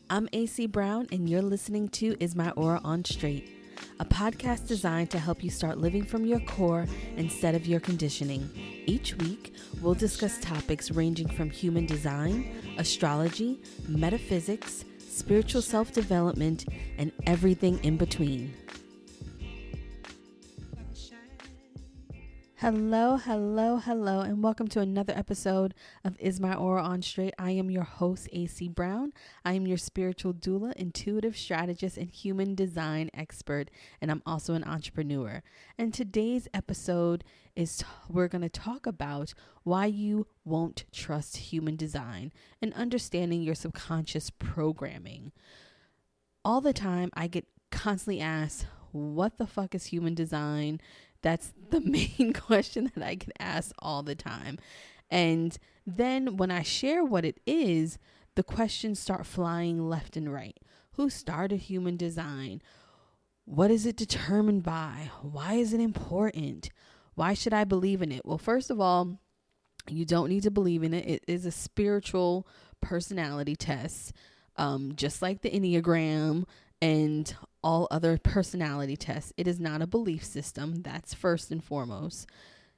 I'm AC Brown, and you're listening to Is My Aura On Straight, a podcast designed to help you start living from your core instead of your conditioning. Each week, we'll discuss topics ranging from human design, astrology, metaphysics, spiritual self-development, and everything in between. Hello, and welcome to another episode of Is My Aura On Straight. I am your host, AC Brown. I am your spiritual doula, intuitive strategist, and human design expert, and I'm also an entrepreneur. And today's episode is we're going to talk about why you won't trust human design and understanding your subconscious programming. All the time, I get constantly asked, what the fuck is human design? That's the main question that I get asked all the time. And then when I share what it is, the questions start flying left and right. Who started human design? What is it determined by? Why is it important? Why should I believe in it? Well, first of all, you don't need to believe in it. It is a spiritual personality test, just like the Enneagram and all other personality tests. It is not a belief system. That's first and foremost.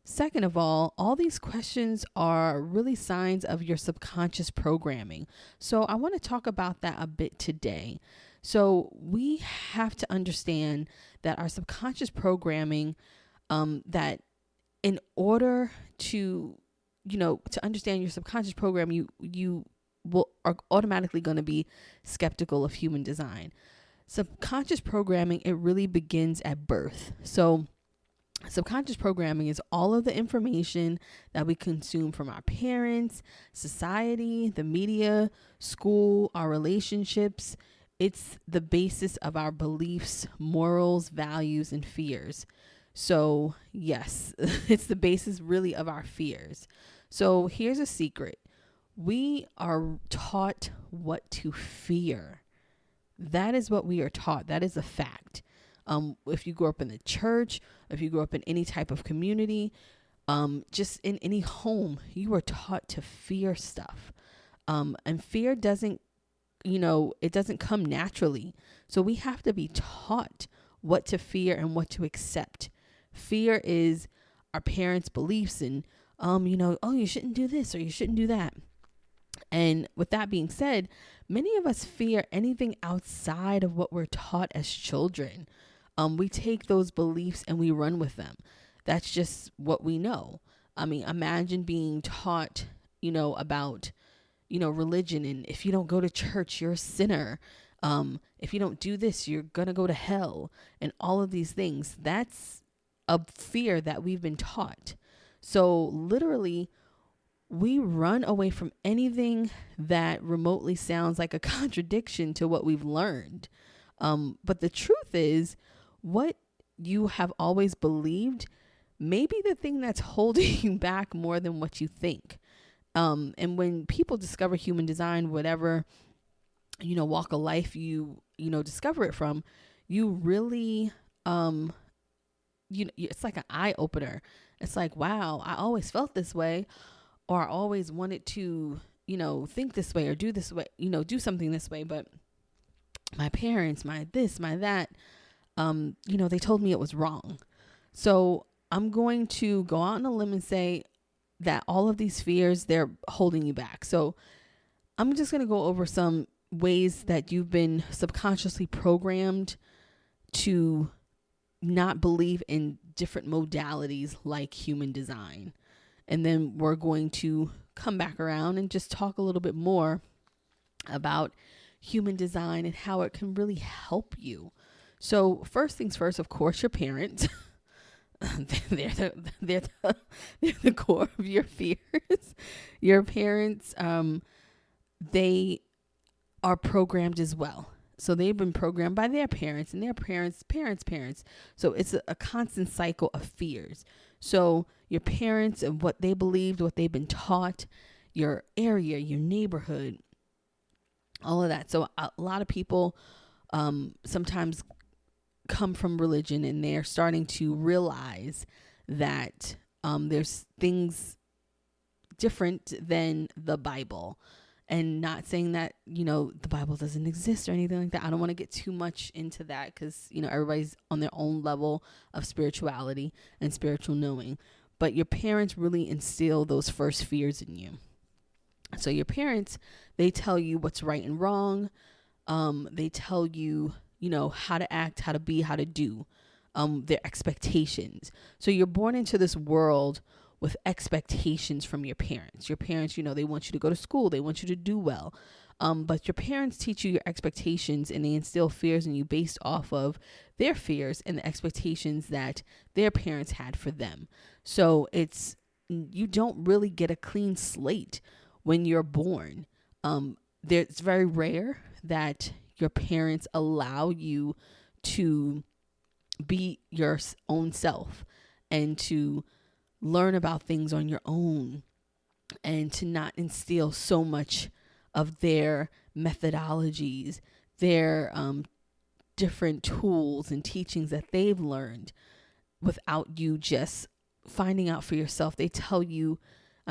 Second of all these questions are really signs of your subconscious programming. So I want to talk about that a bit today. So we have to understand that our subconscious programming, that in order to understand your subconscious program, you are automatically going to be skeptical of human design. Subconscious programming, it really begins at birth. So subconscious programming is all of the information that we consume from our parents, society, the media, school, our relationships. It's the basis of our beliefs, morals, values, and fears. So yes, it's the basis really of our fears. So here's a secret. We are taught what to fear. That is what we are taught. That is a fact. If you grew up in the church, if you grew up in any type of community, just in any home, you were taught to fear stuff. And fear doesn't, it doesn't come naturally. So we have to be taught what to fear and what to accept. Fear is our parents' beliefs and, you shouldn't do this or you shouldn't do that. And with that being said, many of us fear anything outside of what we're taught as children. We take those beliefs and we run with them. That's just what we know. I mean, imagine being taught, about, religion. And if you don't go to church, you're a sinner. If you don't do this, you're going to go to hell. And all of these things, that's a fear that we've been taught. So literally, we run away from anything that remotely sounds like a contradiction to what we've learned. But the truth is, what you have always believed may be the thing that's holding you back more than what you think. And when people discover human design, whatever, walk of life you discover it from, you really, it's like an eye opener. It's like, wow, I always felt this way. Or I always wanted to, think this way or do this way, do something this way. But my parents, my this, my that, they told me it was wrong. So I'm going to go out on a limb and say that all of these fears, they're holding you back. So I'm just going to go over some ways that you've been subconsciously programmed to not believe in different modalities like human design. And then we're going to come back around and just talk a little bit more about human design and how it can really help you. So first things first, of course, your parents. they're the core of your fears. Your parents, they are programmed as well. So they've been programmed by their parents and their parents' parents. So it's a constant cycle of fears. So your parents and what they believed, what they've been taught, your area, your neighborhood, all of that. So a lot of people sometimes come from religion and they're starting to realize that there's things different than the Bible. And not saying that, the Bible doesn't exist or anything like that. I don't want to get too much into that because, everybody's on their own level of spirituality and spiritual knowing. But your parents really instill those first fears in you. So your parents, they tell you what's right and wrong. They tell you, how to act, how to be, how to do, their expectations. So you're born into this world with expectations from your parents. Your parents, they want you to go to school. They want you to do well. But your parents teach you your expectations and they instill fears in you based off of their fears and the expectations that their parents had for them. So you don't really get a clean slate when you're born. It's very rare that your parents allow you to be your own self and to learn about things on your own and to not instill so much of their methodologies, their different tools and teachings that they've learned without you just finding out for yourself. They tell you,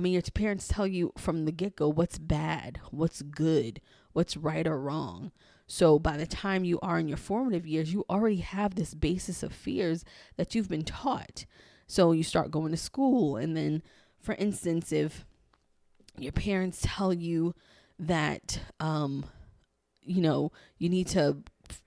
your parents tell you from the get-go what's bad, what's good, what's right or wrong. So by the time you are in your formative years, you already have this basis of fears that you've been taught. So you start going to school. And then, for instance, if your parents tell you that, you need to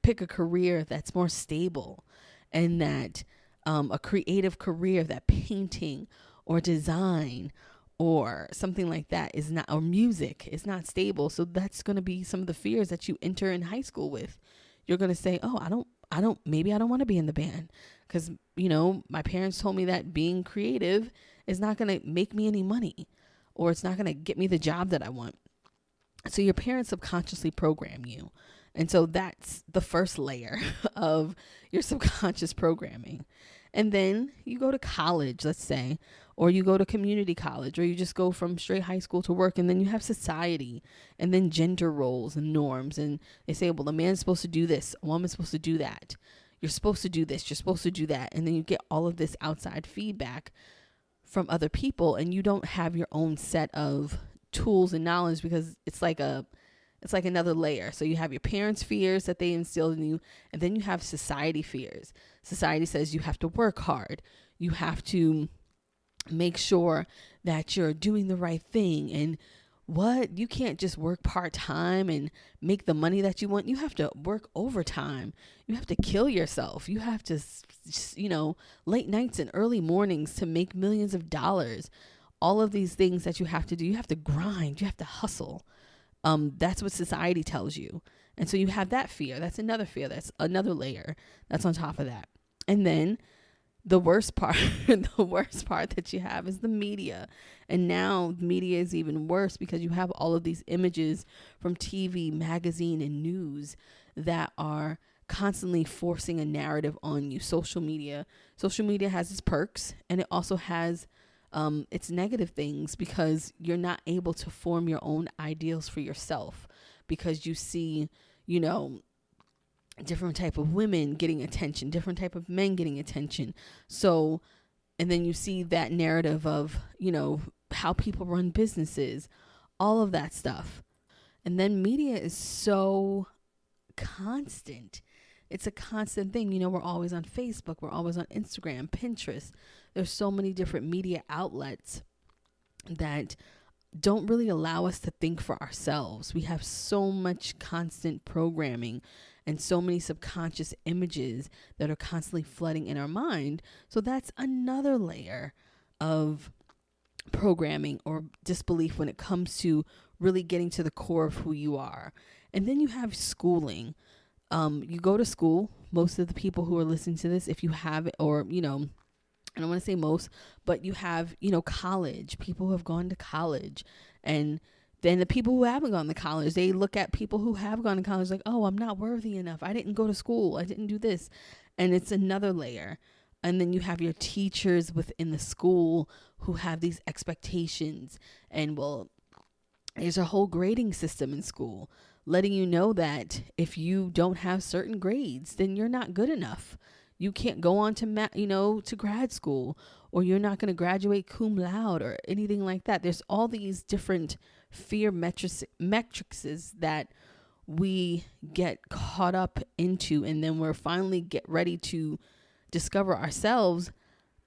pick a career that's more stable and that a creative career, that painting or design or something like that is not, or music is not stable. So that's going to be some of the fears that you enter in high school with. You're going to say, oh, maybe I don't want to be in the band because, my parents told me that being creative is not going to make me any money or it's not going to get me the job that I want. So your parents subconsciously program you. And so that's the first layer of your subconscious programming. And then you go to college, let's say, or you go to community college, or you just go from straight high school to work. And then you have society and then gender roles and norms. And they say, well, a man's supposed to do this. A woman's supposed to do that. You're supposed to do this. You're supposed to do that. And then you get all of this outside feedback from other people. And you don't have your own set of tools and knowledge because it's like another layer. So you have your parents' fears that they instilled in you, and then you have society fears. Society says you have to work hard. You have to make sure that you're doing the right thing. And you can't just work part-time and make the money that you want. You have to work overtime. You have to kill yourself. You have to, late nights and early mornings to make millions of dollars. All of these things that you have to do. You have to grind. You have to hustle. That's what society tells you. And so you have that fear. That's another fear. That's another layer that's on top of that. And then the worst part that you have is the media. And now media is even worse because you have all of these images from TV, magazine, and news that are constantly forcing a narrative on you. Social media has its perks, and it also has it's negative things because you're not able to form your own ideals for yourself because you see, different type of women getting attention, different type of men getting attention. So, and then you see that narrative of, how people run businesses, all of that stuff. And then media is so constant. It's a constant thing. We're always on Facebook. We're always on Instagram, Pinterest. There's so many different media outlets that don't really allow us to think for ourselves. We have so much constant programming and so many subconscious images that are constantly flooding in our mind. So that's another layer of programming or disbelief when it comes to really getting to the core of who you are. And then you have schooling. You go to school. Most of the people who are listening to this, if you have it, or, I don't want to say most, but you have, college, people who have gone to college. And then the people who haven't gone to college, they look at people who have gone to college like, oh, I'm not worthy enough. I didn't go to school. I didn't do this. And it's another layer. And then you have your teachers within the school who have these expectations. And there's a whole grading system in school letting you know that if you don't have certain grades, then you're not good enough. You can't go on to grad school, or you're not going to graduate cum laude or anything like that. There's all these different fear matrices that we get caught up into, and then we're finally get ready to discover ourselves.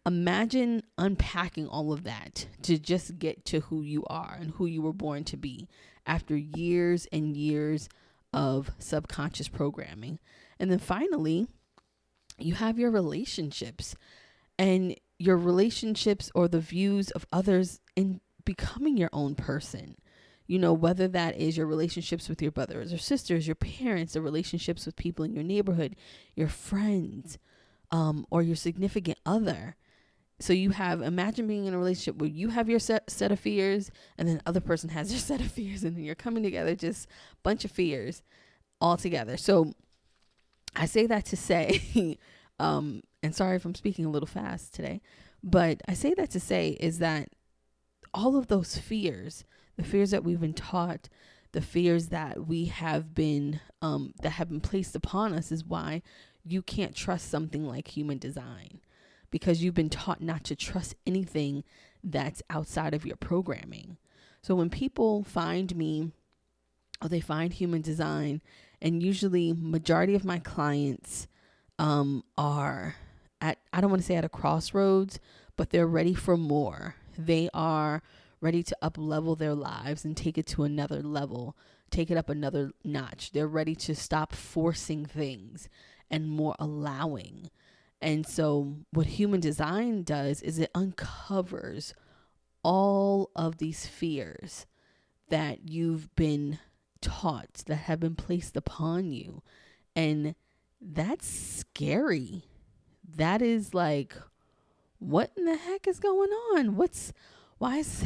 Imagine unpacking all of that to just get to who you are and who you were born to be after years and years of subconscious programming. And then finally, you have your relationships, and your relationships or the views of others in becoming your own person. Whether that is your relationships with your brothers or sisters, your parents, the relationships with people in your neighborhood, your friends, or your significant other. So imagine being in a relationship where you have your set of fears, and then the other person has their set of fears, and then you're coming together, just a bunch of fears all together. So I say that to say, and sorry if I'm speaking a little fast today, but I say that to say is that all of those fears, the fears that we've been taught, the fears that we have been, that have been placed upon us, is why you can't trust something like human design, because you've been taught not to trust anything that's outside of your programming. So when people find me, or they find human design, and usually majority of my clients are at, I don't want to say at a crossroads, but they're ready for more. They are ready to up level their lives and take it to another level, take it up another notch. They're ready to stop forcing things and more allowing. And so what human design does is it uncovers all of these fears that you've been taught, that have been placed upon you. And that's scary. That is like, what in the heck is going on? Why is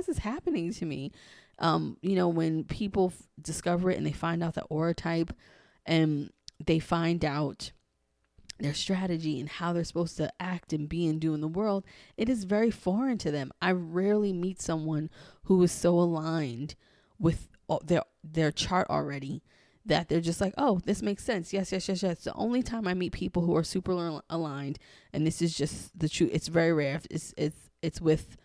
this happening to me? When people discover it and they find out the aura type, and they find out their strategy and how they're supposed to act and be and do in the world, it is very foreign to them. I rarely meet someone who is so aligned with their chart already that they're just like, oh, this makes sense. Yes. The only time I meet people who are super aligned, and this is just the truth, it's very rare. It's with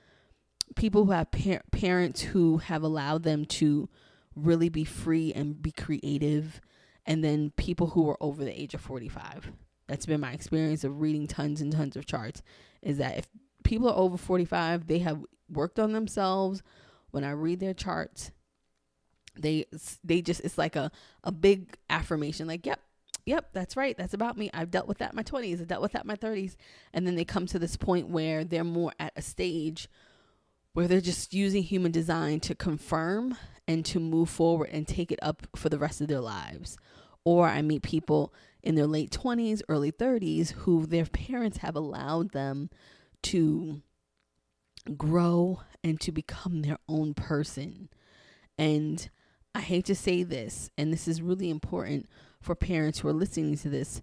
people who have parents who have allowed them to really be free and be creative, and then people who are over the age of 45. That's been my experience of reading tons and tons of charts, is that if people are over 45, they have worked on themselves. When I read their charts, they just, it's like a big affirmation, like, yep, that's right. That's about me. I've dealt with that in my 20s. I've dealt with that in my 30s. And then they come to this point where they're more at a stage where they're just using human design to confirm and to move forward and take it up for the rest of their lives. Or I meet people in their late 20s, early 30s, who their parents have allowed them to grow and to become their own person. And I hate to say this, and this is really important for parents who are listening to this,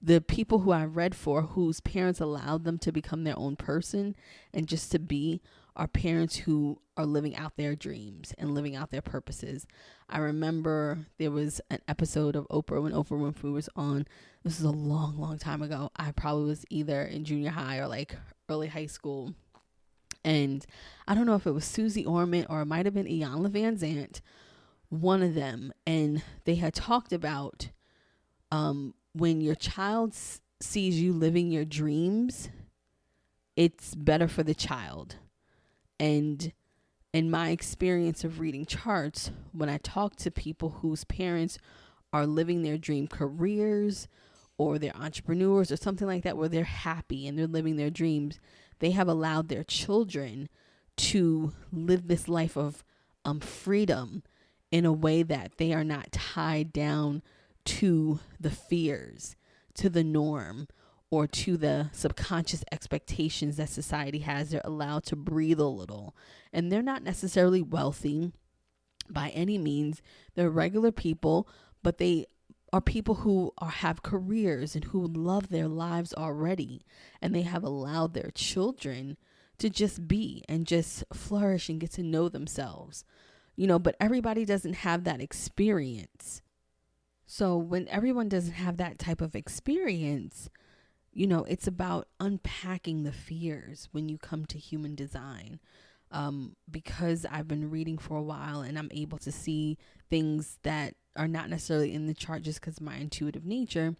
the people who I read for, whose parents allowed them to become their own person and just to be, are parents who are living out their dreams and living out their purposes. I remember there was an episode of Oprah when Oprah Winfrey was on. This is a long, long time ago. I probably was either in junior high or like early high school. And I don't know if it was Susie Orman or it might have been Iyanla Vanzant, one of them. And they had talked about when your child sees you living your dreams, it's better for the child. And in my experience of reading charts, when I talk to people whose parents are living their dream careers, or they're entrepreneurs or something like that, where they're happy and they're living their dreams, they have allowed their children to live this life of freedom in a way that they are not tied down to the fears, to the norm, or to the subconscious expectations that society has. They're allowed to breathe a little. And they're not necessarily wealthy by any means. They're regular people, but they are people who have careers and who love their lives already. And they have allowed their children to just be and just flourish and get to know themselves. But everybody doesn't have that experience. So when everyone doesn't have that type of experience, it's about unpacking the fears when you come to human design. because I've been reading for a while and I'm able to see things that are not necessarily in the chart just because of my intuitive nature.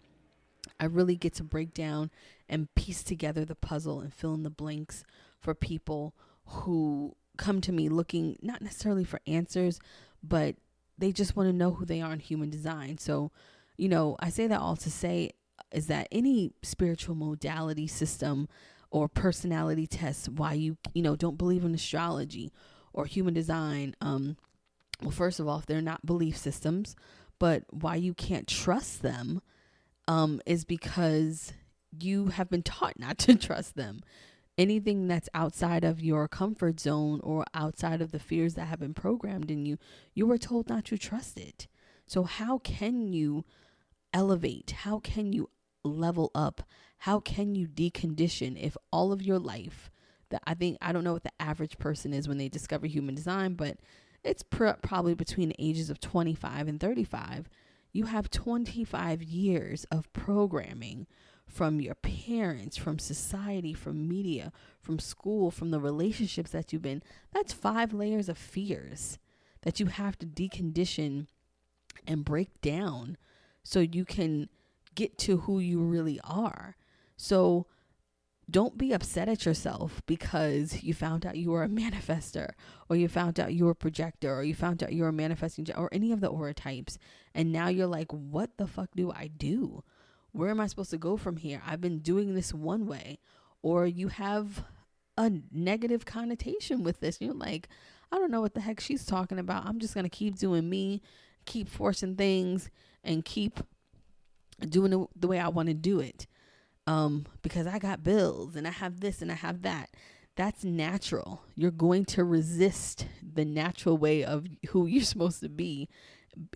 I really get to break down and piece together the puzzle and fill in the blanks for people who come to me looking not necessarily for answers, but they just want to know who they are in human design. So, I say that all to say is that any spiritual modality system or personality test, why you don't believe in astrology or human design, well, first of all, if they're not belief systems, but why you can't trust them, is because you have been taught not to trust them. Anything that's outside of your comfort zone or outside of the fears that have been programmed in you, you were told not to trust it. So how can you elevate? How can you level up? How can you decondition if all of your life, that I don't know what the average person is when they discover human design, but it's probably between the ages of 25 and 35. You have 25 years of programming from your parents, from society, from media, from school, from the relationships that you've been. That's 5 layers of fears that you have to decondition and break down so you can get to who you really are. So don't be upset at yourself because you found out you were a manifester, or you found out you were a projector, or you found out you were a manifesting, or any of the aura types. And now you're like, what the fuck do I do? Where am I supposed to go from here? I've been doing this one way. Or you have a negative connotation with this. You're like, I don't know what the heck she's talking about. I'm just going to keep doing me, keep forcing things, and keep doing it the way I want to do it. Because I got bills and I have this and I have that. That's natural. You're going to resist the natural way of who you're supposed to be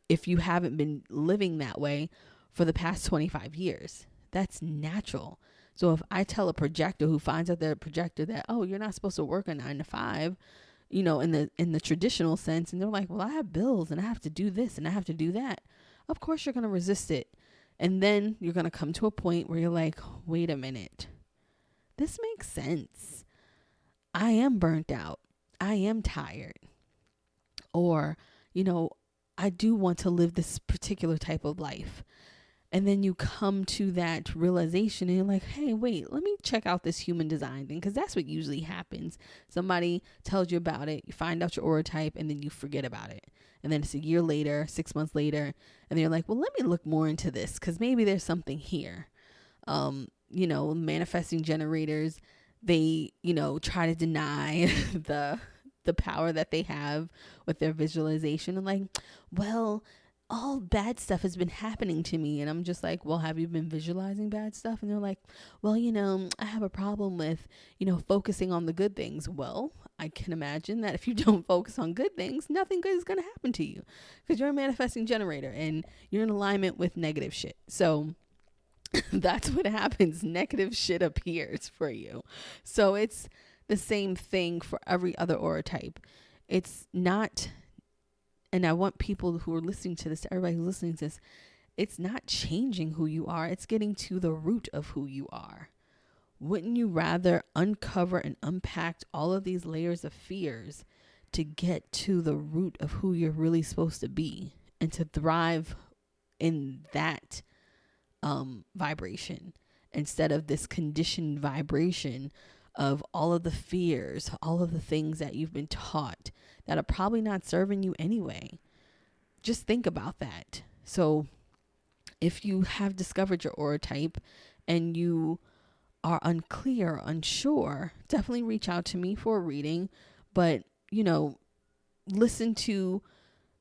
if you haven't been living that way for the past 25 years. That's natural. So if I tell a projector who finds out they're a projector that, oh, you're not supposed to work a 9 to 5, in the traditional sense, and they're like, well, I have bills and I have to do this and I have to do that. Of course you're going to resist it. And then you're going to come to a point where you're like, wait a minute, this makes sense. I am burnt out. I am tired. Or, I do want to live this particular type of life. And then you come to that realization and you're like, hey, wait, let me check out this human design thing. Because that's what usually happens. Somebody tells you about it. You find out your aura type and then you forget about it. And then it's a year later, 6 months later, and you're like, well, let me look more into this because maybe there's something here. Manifesting generators, they, try to deny the power that they have with their visualization. And like, well, all bad stuff has been happening to me. And I'm just like, well, have you been visualizing bad stuff? And they're like, well, I have a problem with, focusing on the good things. Well, I can imagine that if you don't focus on good things, nothing good is going to happen to you because you're a manifesting generator and you're in alignment with negative shit. So that's what happens. Negative shit appears for you. So it's the same thing for every other aura type. It's not, and I want people who are listening to this, everybody who's listening to this, it's not changing who you are. It's getting to the root of who you are. Wouldn't you rather uncover and unpack all of these layers of fears to get to the root of who you're really supposed to be and to thrive in that vibration instead of this conditioned vibration of all of the fears, all of the things that you've been taught that are probably not serving you anyway? Just think about that. So if you have discovered your aura type and you are unclear, unsure, definitely reach out to me for a reading. But, listen to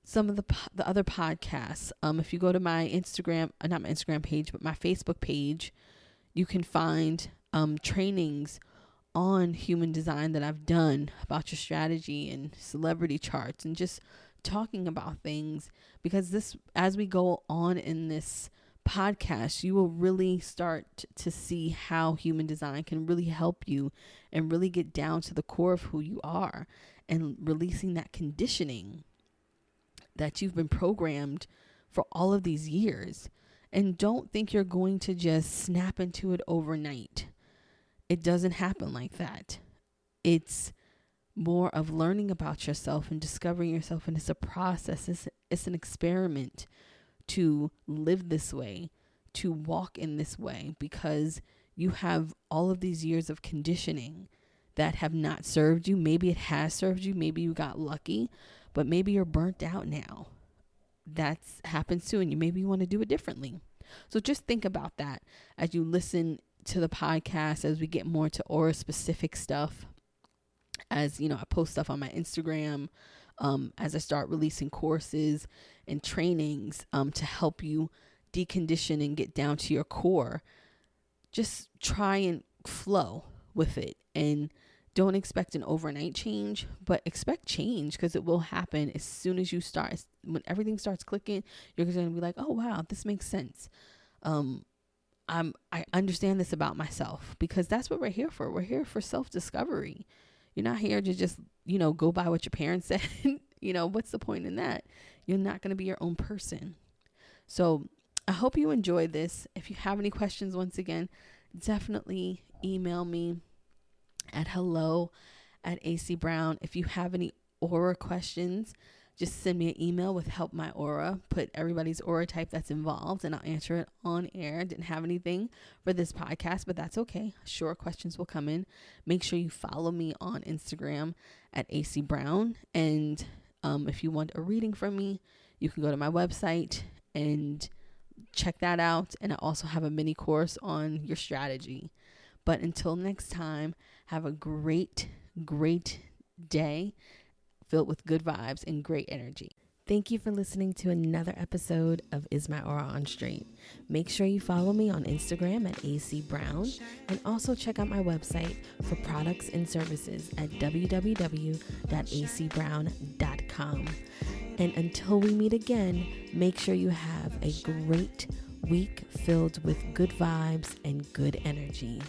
some of the other podcasts. If you go to my Instagram, not my Instagram page, but my Facebook page, you can find trainings on human design that I've done about your strategy and celebrity charts and just talking about things, because this, as we go on in this podcast, you will really start to see how human design can really help you and really get down to the core of who you are and releasing that conditioning that you've been programmed for all of these years. And don't think you're going to just snap into it overnight. It doesn't happen like that. It's more of learning about yourself and discovering yourself. And it's a process. It's an experiment to live this way, to walk in this way, because you have all of these years of conditioning that have not served you. Maybe it has served you. Maybe you got lucky, but maybe you're burnt out now. That's happens too. And maybe you want to do it differently. So just think about that as you listen to the podcast, as we get more to aura specific stuff. As you know, I post stuff on my Instagram, as I start releasing courses and trainings to help you decondition and get down to your core. Just try and flow with it, and don't expect an overnight change, but expect change, because it will happen as soon as you start. When everything starts clicking, you're going to be like, oh wow, this makes sense. I understand this about myself, because that's what we're here for. We're here for self-discovery. You're not here to just, go by what your parents said. What's the point in that? You're not going to be your own person. So I hope you enjoy this. If you have any questions, once again, definitely email me at hello@acbrown. If you have any aura questions, just send me an email with help my aura. Put everybody's aura type that's involved, and I'll answer it on air. Didn't have anything for this podcast, but that's okay. Sure, questions will come in. Make sure you follow me on Instagram at acbrown. And if you want a reading from me, you can go to my website and check that out. And I also have a mini course on your strategy. But until next time, have a great, great day filled with good vibes and great energy. Thank you for listening to another episode of Is My Aura on Straight. Make sure you follow me on Instagram at acbrown, and also check out my website for products and services at www.acbrown.com. And until we meet again, make sure you have a great week filled with good vibes and good energy.